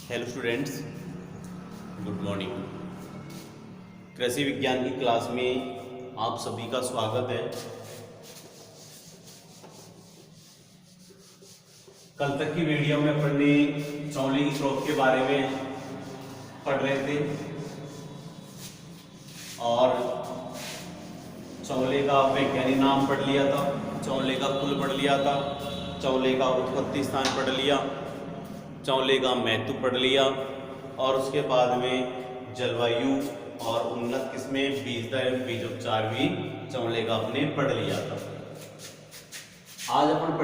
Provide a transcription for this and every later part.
Hello students, good morning. कृषि विज्ञान की क्लास में आप सभी का स्वागत है। कल तक की वीडियो में अपन ने चौले की क्रॉप के बारे में पढ़ रहे थे और चौले का वैज्ञानिक नाम पढ़ लिया था, चौले का कुल पढ़ लिया था, चौले का उत्पत्ति स्थान पढ़ लिया, चौले का महत्व पढ़ लिया और उसके बाद में जलवायु और उन्नत किस्में बीज दर बीजोपचार भी चौले का आपने पढ़ लिया था। आज अपन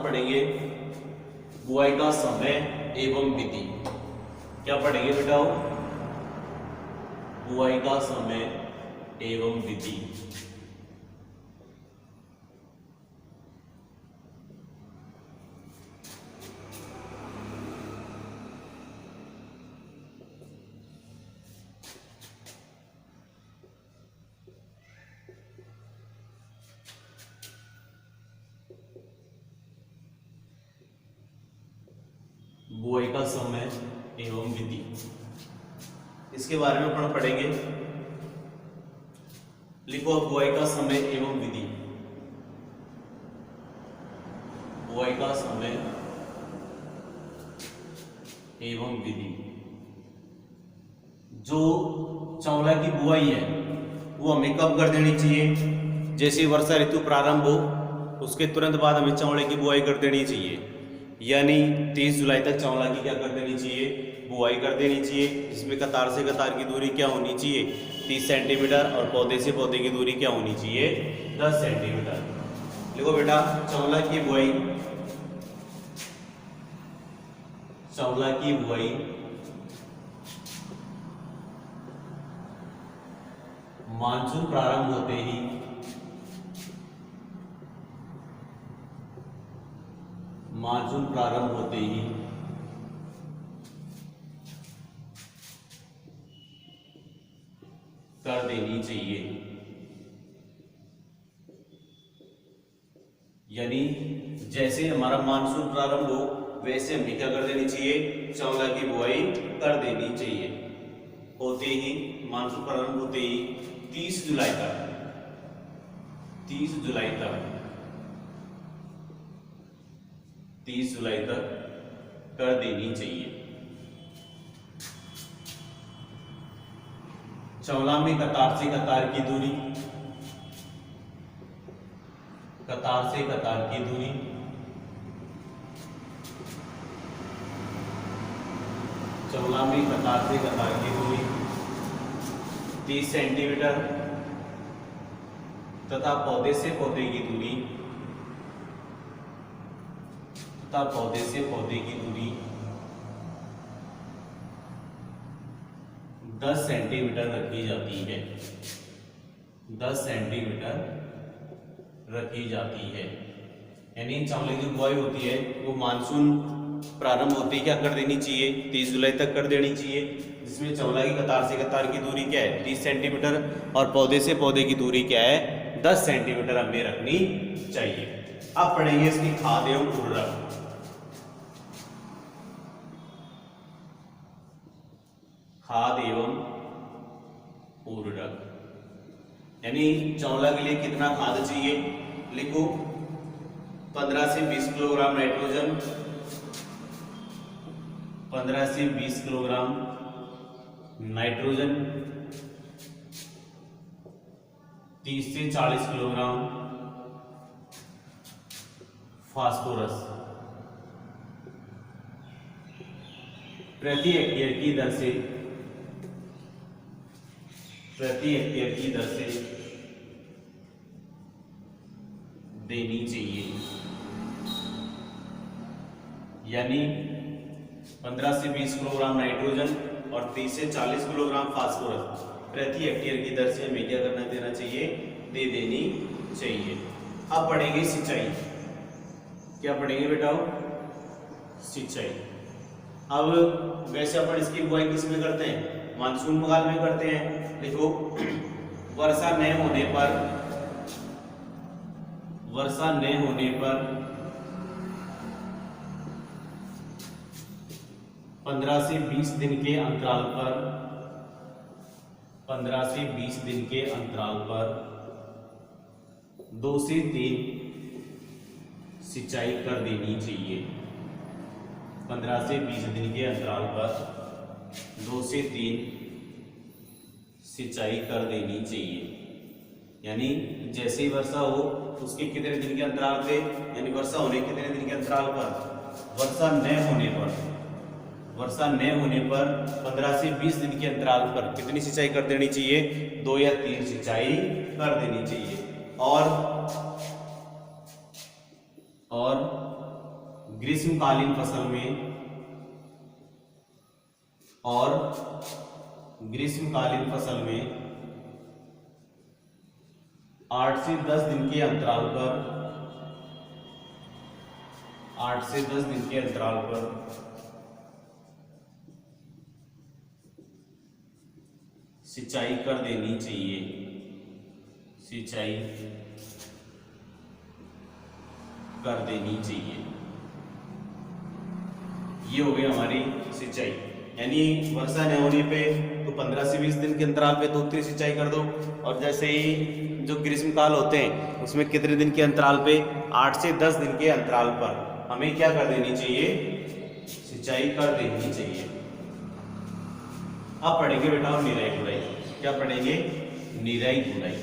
पढ़ेंगे बुआई का समय एवं विधि। क्या पढ़ेंगे बेटा? बुआई का समय एवं विधि। बुआई का समय एवं विधि, इसके बारे में अपन पढ़ेंगे। लिखो बुआई का समय एवं विधि। बुआई का समय एवं विधि। जो चौला की बुआई है वो हमें कब कर देनी चाहिए? जैसे वर्षा ऋतु प्रारंभ हो उसके तुरंत बाद हमें चौले की बुआई कर देनी चाहिए, यानी 30 जुलाई तक चौला की क्या कर देनी चाहिए? बुआई कर देनी चाहिए। जिसमें कतार से कतार की दूरी क्या होनी चाहिए? 30 सेंटीमीटर और पौधे से पौधे की दूरी क्या होनी चाहिए? 10 सेंटीमीटर। देखो बेटा, चौला की बुआई मानसून प्रारंभ होते ही कर देनी चाहिए, यानी जैसे हमारा मानसून प्रारंभ हो वैसे हमें क्या कर देनी चाहिए? चौला की बुआई कर देनी चाहिए। होते ही मानसून प्रारंभ होते ही 30 जुलाई तक कर देनी चाहिए। चौला में कतार से कतार की दूरी, चौला में कतार से कतार की दूरी 30 सेंटीमीटर तथा पौधे से पौधे की दूरी 10 सेंटीमीटर रखी जाती है। 10 सेंटीमीटर रखी जाती है, यानी चौले की बुआई होती है वो मानसून प्रारंभ होती है क्या कर देनी चाहिए? 30 जुलाई तक कर देनी चाहिए। जिसमें चौला की कतार से कतार की दूरी क्या है? 30 सेंटीमीटर और पौधे से पौधे की दूरी क्या है? 10 सेंटीमीटर हमें रखनी चाहिए। अब पढ़ेंगे इसकी खाद एवं उर्वरक। खाद एवं उर्वरक, यानी चौला के लिए कितना खाद चाहिए? लिखो 15 से 20 किलोग्राम नाइट्रोजन, 15 से 20 किलोग्राम नाइट्रोजन, 30 से 40 किलोग्राम फास्फोरस प्रति हेक्टेयर की दर से देनी चाहिए, यानी 15 से 20 किलोग्राम नाइट्रोजन और 30 से 40 किलोग्राम फास्फोरस प्रति हेक्टेयर की दर से हमें क्या देना चाहिए? दे देनी चाहिए। अब पढ़ेंगे सिंचाई। क्या पढ़ेंगे बेटा? सिंचाई। अब वैसे अपन इसकी बुआई किस में करते हैं? मानसून काल में करते हैं। देखो वर्षा न होने पर 15 से 20 दिन के अंतराल पर 15 से 20 दिन के अंतराल पर 2 से 3 सिंचाई कर देनी चाहिए। 15 से 20 दिन के अंतराल पर 2 से 3 सिंचाई कर देनी चाहिए। यानी जैसे ही वर्षा हो उसके कितने दिन के अंतराल पे, यानी वर्षा होने के कितने दिन के अंतराल पर, वर्षा न होने पर 15 से 20 दिन के अंतराल पर कितनी सिंचाई कर देनी चाहिए? 2 या 3 सिंचाई कर देनी चाहिए। और ग्रीष्मकालीन फसल में 8 से 10 दिन के अंतराल पर 8 से 10 दिन के अंतराल पर सिंचाई कर देनी चाहिए। सिंचाई कर देनी चाहिए। ये हो गई हमारी सिंचाई। यानी वर्षा न होने पे तो 15 से 20 दिन के अंतराल पे 2-3 सिंचाई कर दो, और जैसे ही जो ग्रीष्मकाल होते हैं उसमें कितने दिन के अंतराल पे, 8 से 10 दिन के अंतराल पर हमें क्या कर देनी चाहिए? सिंचाई कर देनी चाहिए। अब पढ़ेंगे बेटा और निराई गुड़ाई। क्या पढ़ेंगे? निराई गुड़ाई।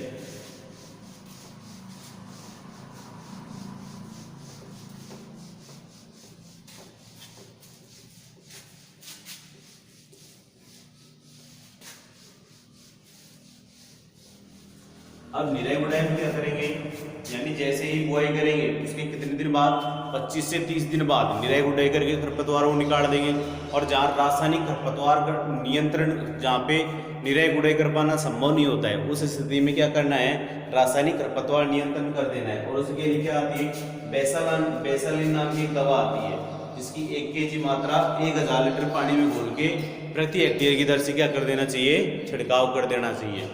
अब निराई गुड़ाई में क्या करेंगे? यानी जैसे ही बुआई करेंगे उसके कितने दिन बाद, 25 से 30 दिन बाद निराई गुड़ाई करके खरपतवारों को निकाल देंगे। और जहाँ रासायनिक खरपतवार का नियंत्रण, जहाँ पे निराई गुड़ाई कर पाना संभव नहीं होता है, उस स्थिति में क्या करना है? रासायनिक खरपतवार नियंत्रण कर देना है। और उसके लिए क्या आती है? बेसालिन नाम की एक दवा आती है, जिसकी 1 kg मात्रा 1000 लीटर पानी में घोल के प्रति हेक्टेयर की दर से क्या कर देना चाहिए? छिड़काव कर देना चाहिए।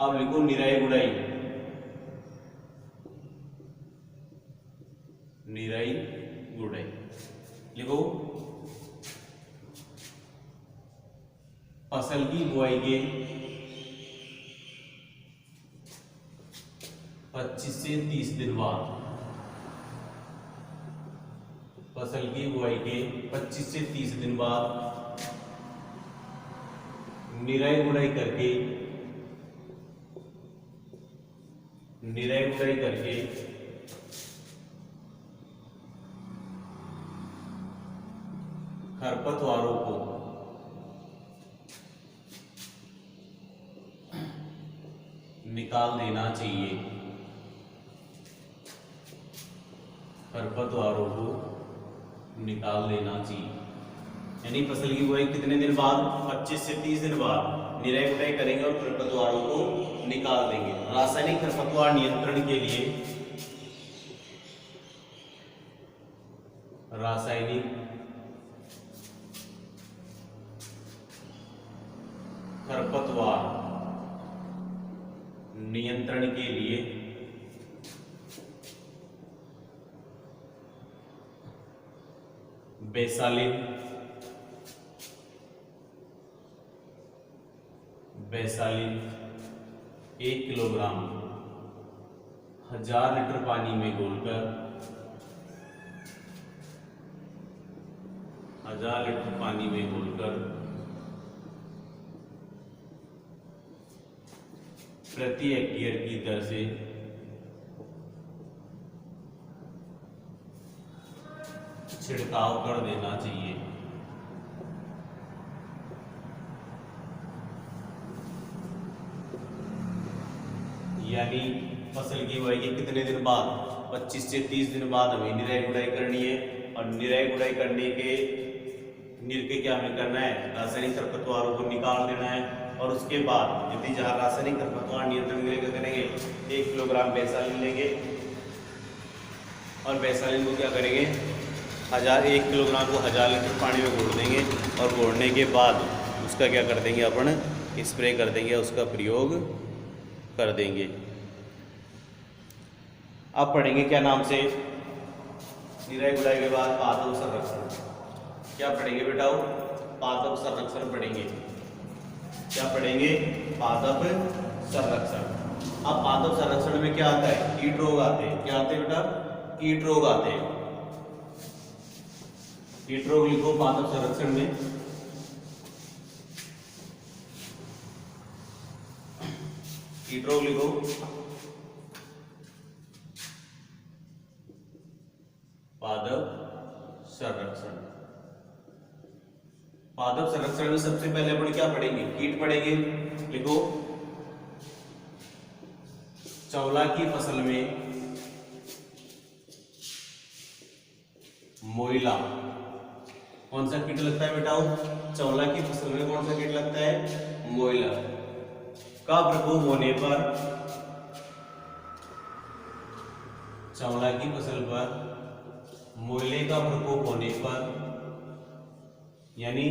अब लिखो निराई गुड़ाई। निराई गुड़ाई लिखो। फसल की बुआई के 25 से 30 दिन बाद, फसल की बुआई के 25 से 30 दिन बाद निराई गुड़ाई करके खरपतवारों को निकाल देना चाहिए। खरपतवारों को निकाल देना चाहिए। यानी फसल की बुआई कितने दिन बाद? 25 से 30 दिन बाद निराई गुड़ाई करेंगे और खरपतवारों को निकाल देंगे। रासायनिक खरपतवार नियंत्रण के लिए रासायनिक खरपतवार नियंत्रण के लिए बेसालिन 1 किलोग्राम 1000 लीटर पानी में घोलकर 1000 लीटर पानी में घोलकर प्रति हेक्टेयर की दर से छिड़काव कर देना चाहिए। यानी फसल की बुआई के कितने दिन बाद? 25 से 30 दिन बाद हमें निराई गुड़ाई करनी है। और निराई गुड़ाई करने के क्या हमें करना है? रासायनिक खरपतवारों को निकाल देना है। और उसके बाद यदि जहाँ रासायनिक खरपतवार नियंत्रण के लिए क्या करेंगे? 1 किलोग्राम बेसालिन लेंगे और बेसालिन को क्या करेंगे? 1 किलोग्राम को 1000 लीटर पानी में घोल देंगे। और घोलने के बाद उसका क्या कर देंगे? अपन स्प्रे कर देंगे, उसका प्रयोग कर देंगे। अब पढ़ेंगे क्या नाम से? निराई गुड़ाई के बाद पादप संरक्षण क्या पढ़ेंगे बेटा? पादप संरक्षण पढ़ेंगे। क्या पढ़ेंगे? पादप संरक्षण। अब पादप संरक्षण में क्या आता है? कीट रोग आते हैं। क्या आते हैं बेटा? कीट रोग आते हैं। कीट रोग लिखो पादप संरक्षण में। कीट रोग लिखो। पादप संरक्षण। पादप संरक्षण में सबसे पहले अपन क्या पढ़ेंगे? कीट पढ़ेंगे। लिखो चौला की फसल में मोइला कौन सा कीट लगता है बेटा? चौला की फसल में कौन सा कीट लगता है? मोइला का प्रकोप होने पर चौला की फसल पर मोइले का प्रकोप होने पर, यानी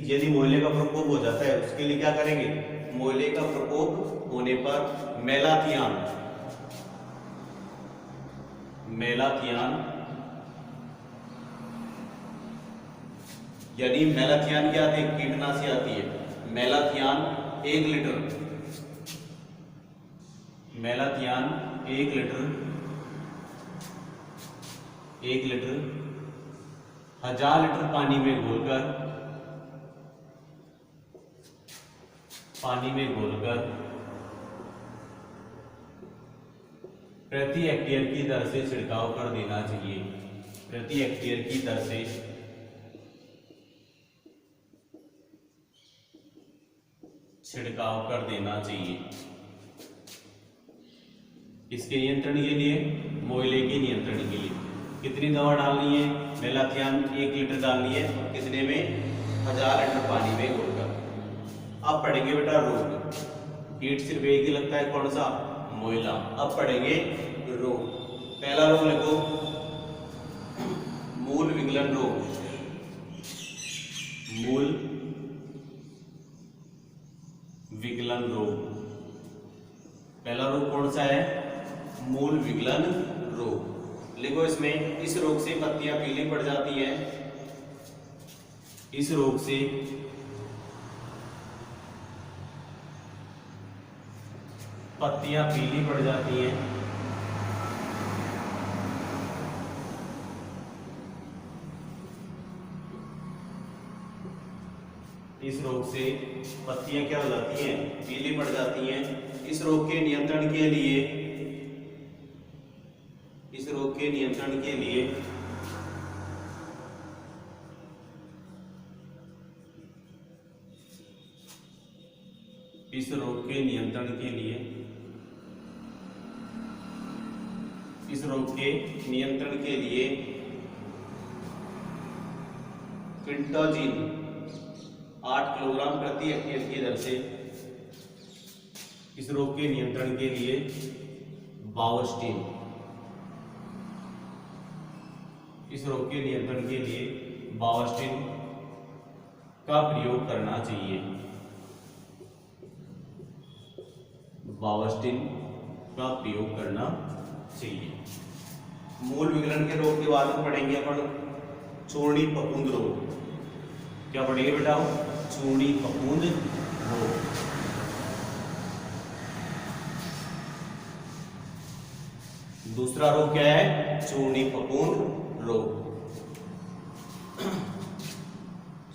यदि मोइले का प्रकोप हो जाता है उसके लिए क्या करेंगे? मोइले का प्रकोप होने पर मेलाथियान यानी मेलाथियान क्या आती है? कीटनाशी आती है। मेलाथियान 1 लीटर 1 लीटर 1000 लीटर पानी में घोलकर प्रति हेक्टेयर की दर से छिड़काव कर देना चाहिए। प्रति हेक्टेयर की दर से छिड़काव कर देना चाहिए। इसके नियंत्रण के लिए, मोइले के नियंत्रण के लिए कितनी दवा डालनी है? मेलाथियान 1 लीटर डालनी है। और कितने में? 1000 लीटर पानी में घोलकर। अब पढ़ेंगे बेटा रोग। कीट सिर्फ एक ही लगता है, कौन सा? मोइला। अब पढ़ेंगे रोग। पहला रोग लिखो मूल विगलन रोग। मूल विगलन रोग। पहला रोग कौन सा है? मूल विगलन रोग। लिखो इसमें, इस रोग से पत्तियां पीली पड़ जाती हैं। इस रोग से पत्तियां पीली पड़ जाती हैं। इस रोग से पत्तियां क्या हो जाती हैं? पीली पड़ जाती हैं। इस रोग के नियंत्रण के लिए इस रोग के नियंत्रण के लिए इस रोग के नियंत्रण के लिए इस रोग के नियंत्रण के लिए क्विंटाजीन 8 किलोग्राम प्रति हेक्टेयर की दर से, इस रोग के नियंत्रण के लिए बावस्टीन, इस रोग के नियंत्रण के लिए बावस्टीन का प्रयोग करना चाहिए। बावस्टीन का प्रयोग करना चाहिए। मूल विगलन के रोग के बाद में पढ़ेंगे अपन चूर्णी फफूंद रोग। क्या पढ़ेंगे बेटा? चूर्णी फफूंद रोग। दूसरा रोग क्या है? चूर्णी फफूंद रोग।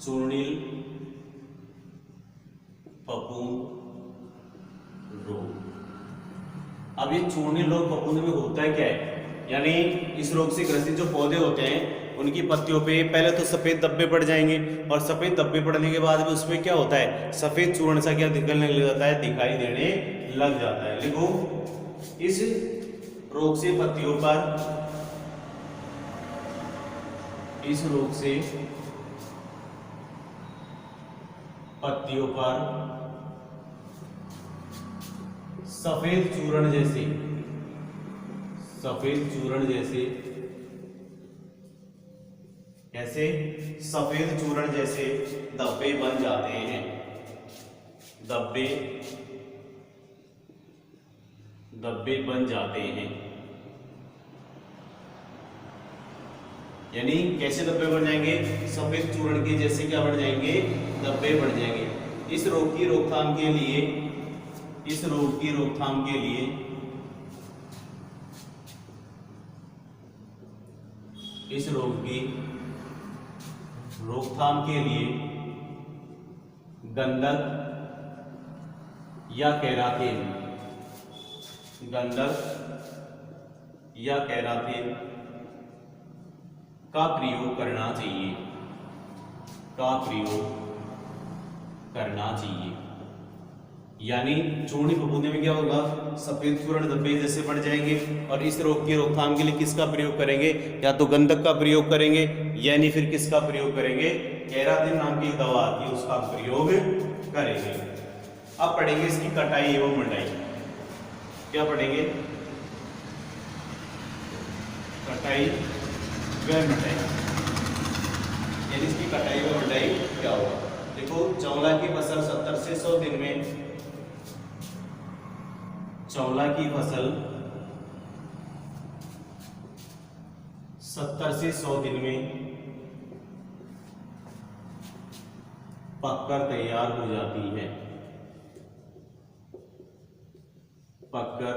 चूर्णी फफूंद रोग। अब ये चूर्णी रोग फफूंद में होता है क्या है? यानी इस रोग से ग्रसित जो पौधे होते हैं उनकी पत्तियों पे पहले तो सफेद धब्बे पड़ जाएंगे, और सफेद धब्बे पड़ने के बाद में उसमें क्या होता है? सफेद चूर्ण सा क्या दिखने लग जाता है? दिखाई देने लग जाता है। लिखो, इस रोग से पत्तियों पर इस रोग से पत्तियों पर सफेद चूर्ण जैसे कैसे सफेद चूर्ण जैसे धब्बे बन जाते हैं। धब्बे बन जाते हैं। यानी कैसे धब्बे बढ़ जाएंगे? सफेद चूर्ण के जैसे क्या बढ़ जाएंगे? धब्बे बढ़ जाएंगे। इस रोग की रोकथाम के लिए, इस रोग की रोकथाम के लिए इस रोग की रोकथाम के लिए गंधक या केरातिन, गंधक या केरातिन का प्रयोग करना चाहिए, का प्रयोग करना चाहिए। यानी चूर्णी फफूंदे में क्या होगा? सफेद चूर्ण धब्बे जैसे बढ़ जाएंगे। और इस रोग की रोकथाम के लिए किसका प्रयोग करेंगे? या तो गंधक का प्रयोग करेंगे, यानी फिर किसका प्रयोग करेंगे? केरातिन नाम की दवा आती है उसका प्रयोग करेंगे। अब पढ़ेंगे इसकी कटाई एवं मंडाई। क्या पढ़ेंगे? कटाई व मंडाई, यानी इसकी कटाई व मंडाई क्या होगा? देखो, चौला की फसल 70 से 100 दिन में, चौला की फसल 70 से 100 दिन में पककर तैयार हो जाती है, पककर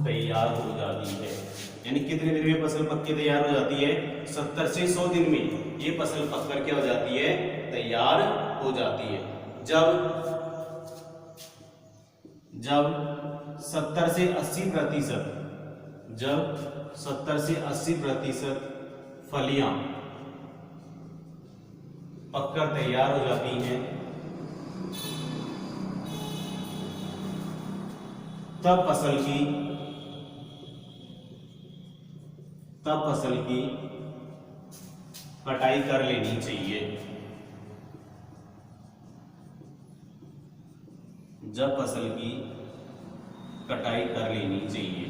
तैयार हो जाती है। यानी कितने दिन में फसल पक के तैयार हो जाती है? 70 से 100 दिन में ये फसल पक कर क्या हो जाती है? तैयार हो जाती है। जब 70 से 80%, जब 70 से 80% फलियां पककर तैयार हो जाती हैं, तब फसल की कटाई कर लेनी चाहिए। जब फसल की कटाई कर लेनी चाहिए,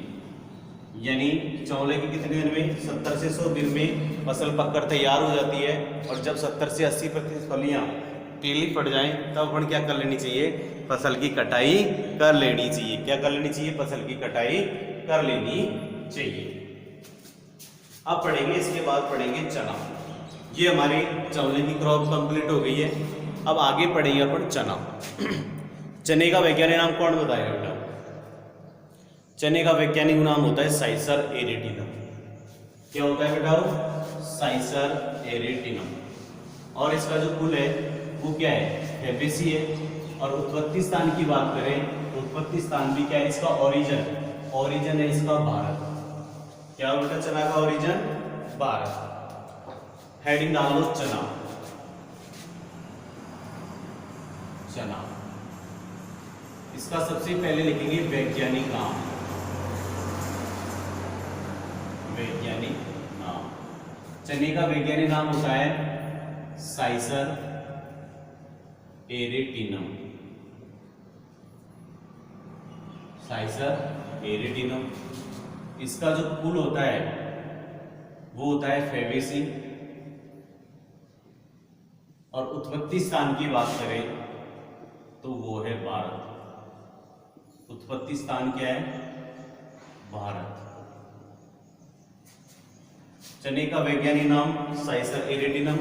यानी चौले के कितने दिन में? 70 से 100 दिन में फसल पककर तैयार हो जाती है। और जब 70 से 80% फलियां पीली पड़ जाएं, तब अपन क्या कर लेनी चाहिए? फसल की कटाई कर लेनी चाहिए। क्या कर लेनी चाहिए? फसल की कटाई कर लेनी चाहिए। अब पढ़ेंगे, इसके बाद पढ़ेंगे चना। ये हमारी चौले की क्रॉप कंप्लीट हो गई है। अब आगे पढ़ेंगे अपन चना। चने का वैज्ञानिक नाम कौन बताएगा बेटा? चने का वैज्ञानिक नाम होता है साइसर एरिटिनम। क्या होता है बेटा? साइसर एरिटिनम। और इसका जो कुल है वो क्या है? फैबेसी है। और उत्पत्ति स्थान की बात करें तो उत्पत्ति स्थान भी क्या है इसका? ओरिजिन है इसका भारत। क्या हो बेटा चना का ओरिजिन? भारत। हेडिंग डाल लो चना, चना। इसका सबसे पहले लिखेंगे वैज्ञानिक नाम, वैज्ञानिक नाम। चने का वैज्ञानिक नाम होता है साइसर एरिटिनम, साइसर एरिटिनम। इसका जो कुल होता है वो होता है फैबेसी। और उत्पत्ति स्थान की बात करें तो वो है भारत। उत्पत्ति स्थान क्या है? भारत। चने का वैज्ञानिक नाम साइसर एरिटिनम,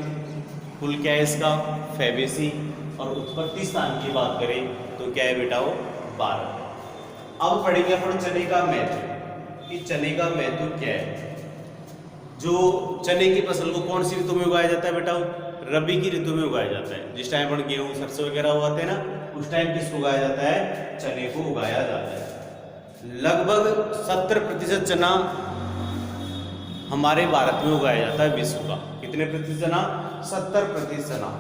कुल क्या है इसका? फैबेसी। और उत्पत्ति स्थान की बात करें तो क्या है बेटा? वो भारत। अब पढ़ेंगे अपन चने का महत्व, कि चने का महत्व क्या है। जो चने की फसल को कौन सी ऋतु में उगाया जाता है बेटा? रबी की ऋतु में उगाया जाता है। जिस टाइम पर गेहूं सरसों वगैरह उगाते हैं ना, उस टाइम किसको उगाया जाता है? चने को उगाया जाता है। लगभग 70% चना हमारे भारत में उगाया जाता है विश्व का। कितने प्रतिशत चना? 70% चना।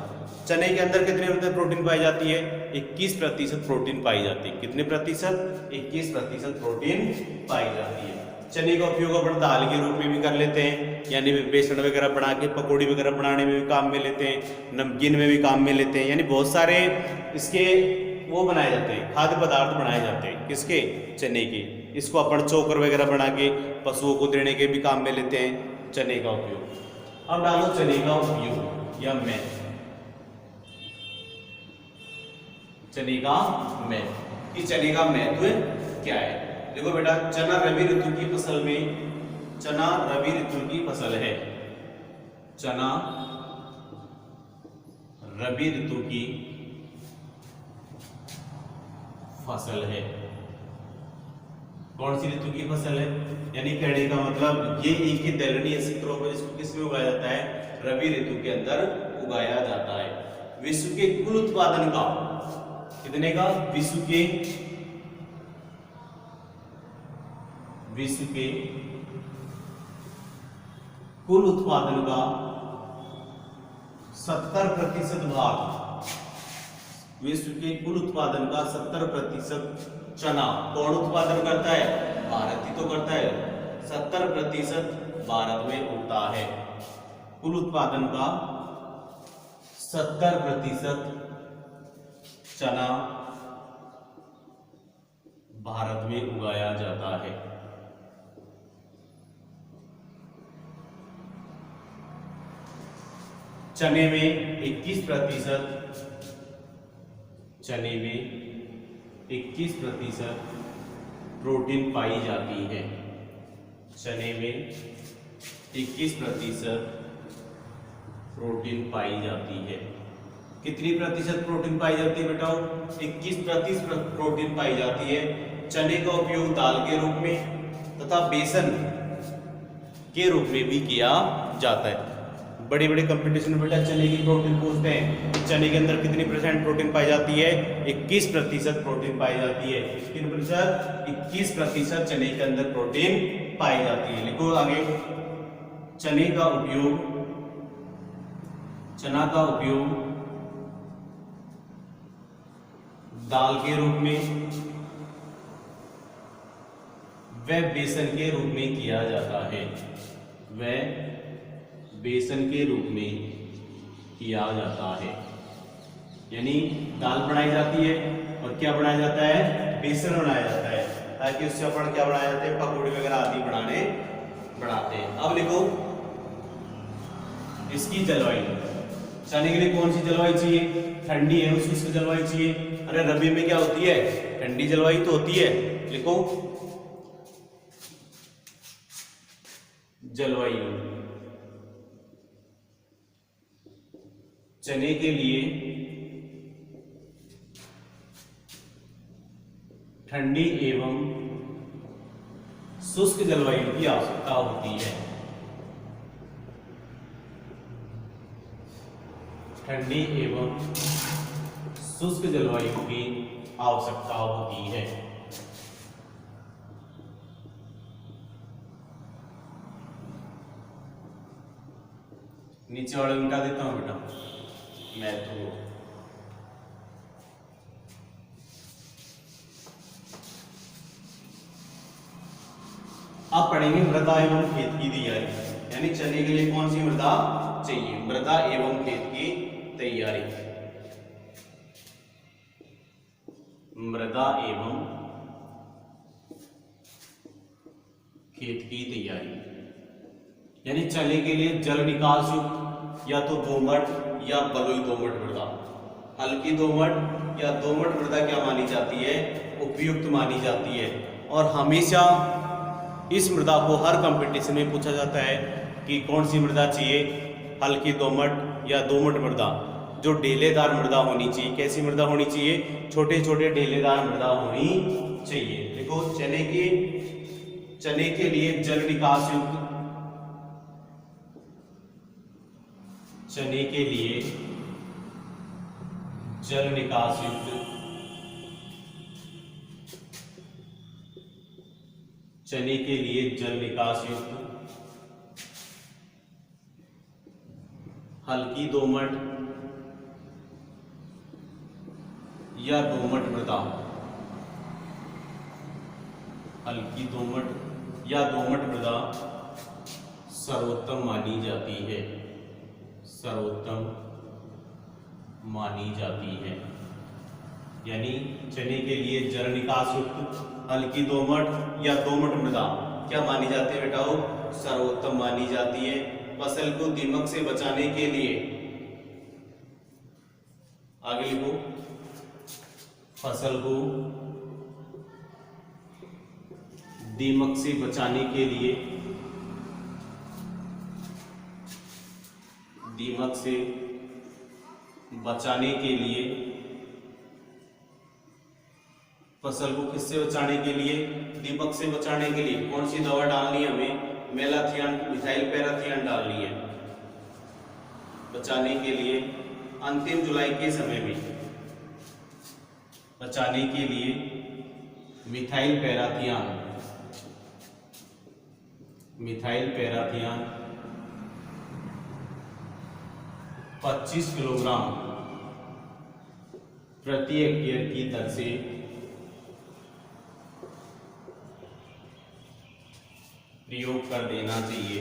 चने के अंदर कितने प्रतिशत प्रोटीन पाई जाती है? 21% प्रोटीन पाई जाती है। कितने प्रतिशत? 21% प्रोटीन पाई जाती है। चने का उपयोग अपन दाल के रूप में भी कर लेते हैं, यानी बेसन वगैरह बना के पकौड़ी वगैरह बनाने में भी काम में लेते हैं, नमकीन में भी काम में लेते हैं। यानी बहुत सारे इसके वो बनाए जाते हैं, खाद्य पदार्थ बनाए जाते हैं। किसके? चने के। इसको अपन चोकर वगैरह बना के पशुओं को देने के भी काम में लेते हैं चने का उपयोग। अब डालो चने का उपयोग या महत्व। चने का महत्व, कि चने का महत्व क्या है। देखो बेटा, चना रबी ऋतु की फसल में चना रबी ऋतु की फसल है। चना रबी ऋतु की फसल है। कौन सी ऋतु की फसल है? यानी कहने का मतलब ये एक ही दलहनी क्षेत्रों पर इसको किसमें उगाया जाता है? रबी ऋतु के अंदर उगाया जाता है। विश्व के कुल उत्पादन का कितने का? विश्व के कुल उत्पादन का 70% भाग, विश्व के कुल उत्पादन का 70% चना कौन उत्पादन करता है? भारत ही तो करता है। 70% भारत में उगता है। कुल उत्पादन का 70% चना भारत में उगाया जाता है। चने में 21% प्रोटीन पाई जाती है। चने में 21% प्रोटीन पाई जाती है। कितनी प्रतिशत प्रोटीन पाई जाती है बेटा? 21% प्रोटीन पाई जाती है। चने का उपयोग दाल के रूप में तथा बेसन के रूप में भी किया जाता है। बड़े बड़े कंपटीशन में बेटा चने की प्रोटीन पूछते हैं। चने के अंदर कितनी % प्रोटीन पाई जाती है? 21% प्रोटीन पाई जाती है। कितनी प्रतिशत? 21% चने के अंदर प्रोटीन पाई जाती है। लिखो आगे। चना का उपयोग दाल के रूप में व बेसन के रूप में किया जाता है। बेसन के रूप में किया जाता है। यानी दाल बनाई जाती है और क्या बनाया जाता है? बेसन बनाया जाता है, ताकि उससे अपन क्या बनाया जाता है? पकौड़े वगैरह आदि बनाते हैं। अब लिखो इसकी जलवायु। चने के लिए कौन सी जलवायु चाहिए? ठंडी है उसकी जलवायु चाहिए। अरे रबी में क्या होती है? ठंडी जलवायु तो होती है। लिखो जलवायु। चने के लिए ठंडी एवं शुष्क जलवायु की आवश्यकता होती है। ठंडी एवं शुष्क जलवायु की आवश्यकता होती है। नीचे वाला मिटा देता हूं बेटा मैं तो। अब पढ़ेंगे मृदा एवं खेत की तैयारी। यानी चने के लिए कौन सी मृदा चाहिए? मृदा एवं खेत की तैयारी। मृदा एवं खेत की तैयारी यानी चने के लिए जल निकास युक्त या तो दोमट या बलुई दोमट मृदा, हल्की दोमट या दोमट मृदा क्या मानी जाती है? उपयुक्त मानी जाती है। और हमेशा इस मृदा को हर कंपटीशन में पूछा जाता है कि कौन सी मृदा चाहिए? हल्की दोमट या दोमट मृदा। जो ढेलेदार मृदा होनी चाहिए। कैसी मृदा होनी चाहिए? छोटे छोटे ढेलेदार मृदा होनी चाहिए। देखो चने के लिए जल निकास युक्त, चने के लिए जल निकास युक्त, चने के लिए जल निकास युक्त हल्की दोमट या दोमट मृदा, हल्की दोमट या दोमट मृदा सर्वोत्तम मानी जाती है। सर्वोत्तम मानी जाती है। यानी चने के लिए जल निकास युक्त हल्की दोमट या दोमट मृदा क्या मानी जाती है बेटाओ? सर्वोत्तम मानी जाती है। फसल को दीमक से बचाने के लिए, आगे लिखो, फसल को दीमक से बचाने के लिए दीमक से बचाने के लिए, फसल को किससे बचाने के लिए, दीमक से बचाने के लिए कौन सी दवा डालनी है हमें, मेलाथियान मिथाइल पैराथियान डालनी है बचाने के लिए। अंतिम जुलाई के समय में बचाने के लिए मिथाइल पैराथियान 25 किलोग्राम प्रति हेक्टेयर की दर से प्रयोग कर देना चाहिए,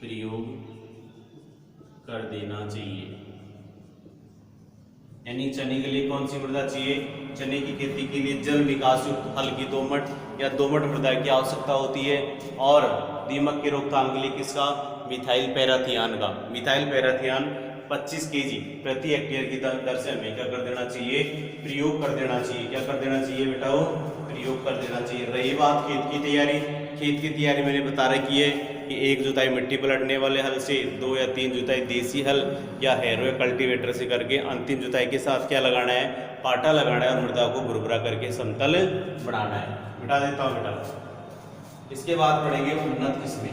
प्रयोग कर देना चाहिए। यानी चने के लिए कौन सी मृदा चाहिए, चने की खेती के लिए जल विकास युक्त हल्की दोमट या दोमट मृदा की आवश्यकता होती है, और दीमक के रोकथाम के लिए किसका, मिथाइल पैराथियान का। मिथाइल पैराथियान 25 केजी प्रति हेक्टेयर की दर से हमें क्या कर देना चाहिए, प्रयोग कर देना चाहिए। क्या कर देना चाहिए बेटा, प्रयोग कर देना चाहिए। रही बात खेत की तैयारी, खेत की तैयारी मैंने बता रखी है कि 1 जुताई मिट्टी पलटने वाले हल से, 2 या 3 जुताई देसी हल या हैरो या कल्टीवेटर से करके, अंतिम जुताई के साथ क्या लगाना है, पाटा लगाना है और मृदा को भुरभुरा करके समतल बनाना है। मिटा देता हूँ बेटा। इसके बाद पढ़ेंगे उन्नत किस्में।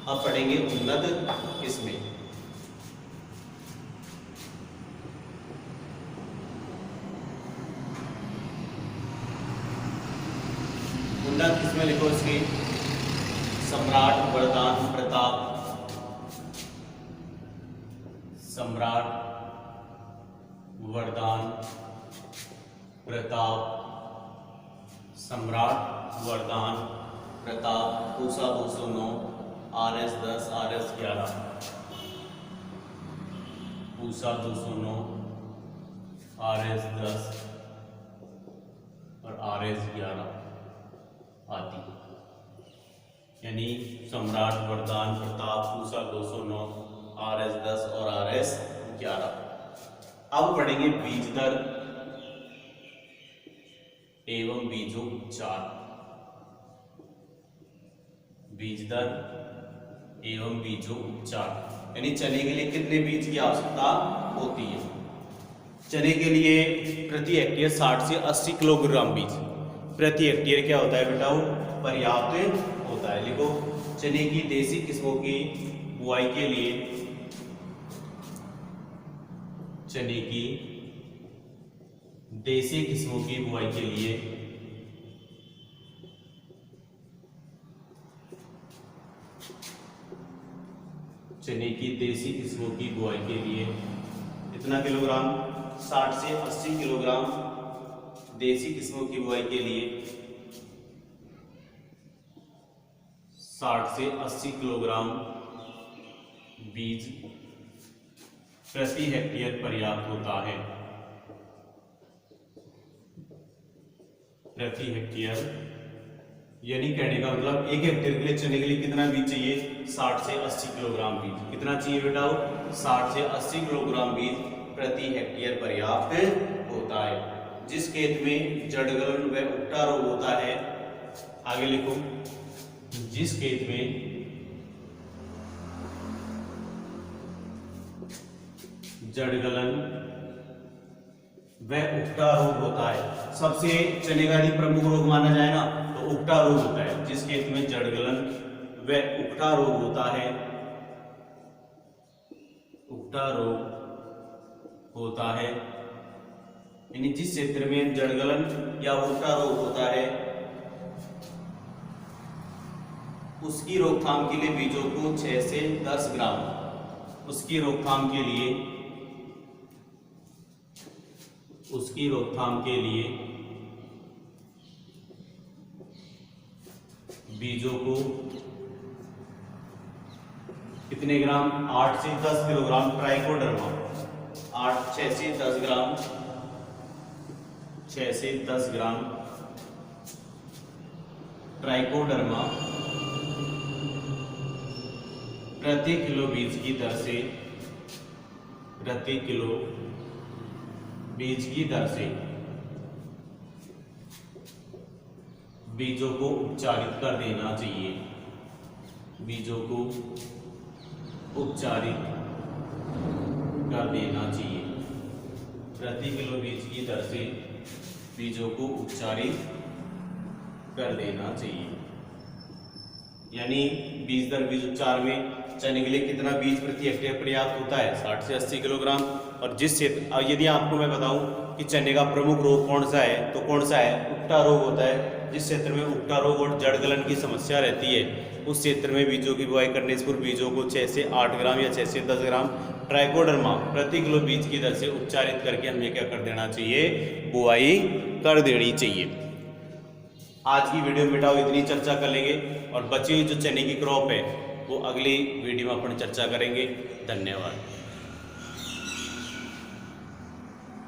अब पढ़ेंगे उन्नत किस्में। उन्नत किस्में लिखो इसकी, सम्राट, वरदान, प्रताप, सम्राट, वरदान, प्रताप, सम्राट, वरदान, Pratap, Pusa 209, RS 10, RS 11, Pusa 209, RS 10 और RS 11 आदि। यानी सम्राट, वरदान, प्रताप, पूसा 209, RS 10 और RS 11। अब पढ़ेंगे बीज दर एवं बीजोपचार। बीज दर एवं बीजोपचार, यानी चने के लिए कितने बीज की आवश्यकता होती है। चने के लिए प्रति हेक्टेयर 60 से 80 किलोग्राम बीज प्रति हेक्टेयर क्या होता है बेटा, पर्याप्त होता है। लिखो, चने की देसी किस्मों की बुआई के लिए, चने की देसी किस्मों की बुआई के लिए चने की देसी किस्मों की बुआई के लिए कितना किलोग्राम, 60 से 80 किलोग्राम देसी किस्मों की बुआई के लिए 60 से 80 किलोग्राम बीज प्रति हेक्टेयर पर्याप्त होता है। प्रति हेक्टेयर यानी कहने का मतलब 1 हेक्टेयर के लिए चने के लिए कितना बीज चाहिए, 60 से 80 किलोग्राम बीज। कितना चाहिए बेटा, 60 से 80 किलोग्राम बीज प्रति हेक्टेयर पर्याप्त होता है। जिस खेत में जड़गलन व उकटा रोग होता है, आगे लिखो, जिस खेत में जड़गलन वह उकटा रोग होता है, सबसे चने का यदि प्रमुख रोग माना जाए ना तो उकटा रोग होता है। जिस खेत में जड़गलन वह उकटा रोग होता है, उकटा रोग होता है, यानी जिस क्षेत्र में जड़गलन या उकटा रोग होता है उसकी रोकथाम के लिए बीजों को 6 से 10 ग्राम, उसकी रोकथाम के लिए बीजों को कितने ग्राम, 8 से 10 किलोग्राम ट्राइकोडर्मा, 6 से 10 ग्राम, 6 से 10 ग्राम ट्राइकोडर्मा प्रति किलो बीज की दर से, प्रति किलो बीज की दर से बीजों को उपचारित कर देना चाहिए, बीजों को उपचारित कर देना चाहिए। प्रति किलो बीज की दर से बीजों को उपचारित कर देना चाहिए। यानी बीज दर बीज उपचार में चने के लिए कितना बीज प्रति हेक्टेयर पर्याप्त होता है? 60 से 80 किलोग्राम। और जिस क्षेत्र, यदि आपको मैं बताऊं कि चने का प्रमुख रोग कौन सा है, तो कौन सा है? उकटा रोग होता है। जिस क्षेत्र में उकटा रोग और जड़ गलन की समस्या रहती है, उस क्षेत्र में बीजों की बुआई करने से पूर्व बीजों को 6 से 8 ग्राम या 6 से 10 ग्राम ट्राइकोडर्मा प्रति किलो बीज की दर से उपचारित करके हमें क्या कर देना चाहिए? बुआई कर देनी चाहिए। आज की वीडियो में बेटा इतनी चर्चा कर लेंगे, और बची हुई जो चने की क्रॉप है वो अगली वीडियो में अपन चर्चा करेंगे। धन्यवाद।